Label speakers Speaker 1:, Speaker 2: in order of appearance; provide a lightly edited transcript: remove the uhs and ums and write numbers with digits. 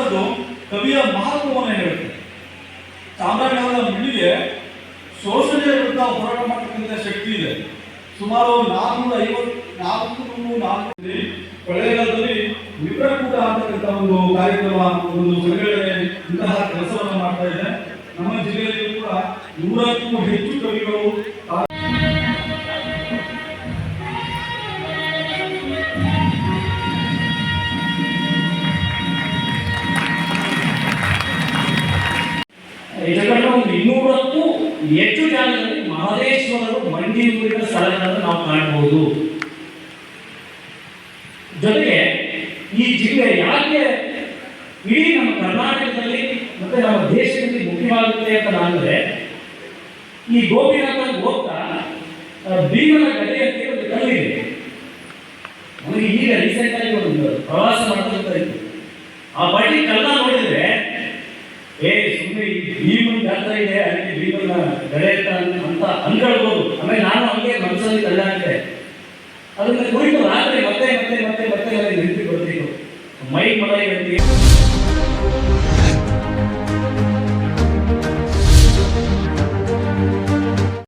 Speaker 1: ಅದು ಕವಿಯ ಮಹತ್ವವನ್ನು ಹೇಳುತ್ತೆ. ಚಾಮರಾಜನಗರದ ಮಿಡಿಗೆ ಶೋಷಣೆಯ ವಿರುದ್ಧ ಹೋರಾಟ ಮಾಡತಕ್ಕಂಥ ಶಕ್ತಿ ಇದೆ. ಸುಮಾರು 450 ಕೊಳ್ಳೇಗಾಲದಲ್ಲಿ ವಿಪ್ರಕೂಟ ಅಂತಕ್ಕಂಥ ಒಂದು ಕಾರ್ಯಕ್ರಮ, ಒಂದು ಸಂಘಟನೆ ಇಂತಹ ಕೆಲಸವನ್ನು ಮಾಡ್ತಾ ಇದೆ. ನಮ್ಮ ಜಿಲ್ಲೆಯಲ್ಲಿ ಕೂಡ 100ಕ್ಕೂ ಹೆಚ್ಚು ಕವಿಗಳು
Speaker 2: ಇದನ್ನು 200ಕ್ಕೂ ಹೆಚ್ಚು ಜಾಗದಲ್ಲಿ ಮಹದೇಶ್ವರರು ಮಂಡಿ ಊರಿನ ಸ್ಥಳಗಳನ್ನು ನಾವು ಕಾಣಬಹುದು. ಜೊತೆಗೆ ಈ ಜಿಲ್ಲೆ ಯಾಕೆ ಇಡೀ ನಮ್ಮ ಕರ್ನಾಟಕದಲ್ಲಿ ಮತ್ತೆ ನಮ್ಮ ದೇಶದಲ್ಲಿ ಮುಖ್ಯವಾಗುತ್ತೆ ಅಂತ ಅಂದ್ರೆ, ಈ ಗೋಪಿನಾಥ ಹೋಗ್ತಾ ಭೀಮನ ಗದೆ ಅಂತ ಒಂದು ಕಲ್ಲಿದೆ. ನಮಗೆ ಈಗ ರೀಸೆಂಟ್ ಆಗಿ ಒಂದು ಪ್ರವಾಸ ಮಾಡ್ತಾ ಇತ್ತು. ಆ ಬಡ್ಡಿ ಕಲ್ಲ ನೋಡಿದ್ರೆ ಸುಮ್ಮನೆ ಭೀಮನ್ ಗಾತ್ರ ಇದೆ, ಅದಕ್ಕೆ ಭೀಮನ ಗಡೆ ಅಂತ ಅನ್ಕೊಳ್ಬೋದು. ಆಮೇಲೆ ನಾನು ಹಂಗೆ ಮನಸ್ಸಲ್ಲಿ ಕಲ್ಲಾಗಿದೆ. ಅದನ್ನ ಕುರಿತು ರಾತ್ರಿ ಮತ್ತೆ ಮತ್ತೆ ಮತ್ತೆ ಮತ್ತೆ ನನಗೆ ನೆನಪಿ ಬರ್ತಿತ್ತು. ಮೈ ಮಳೆ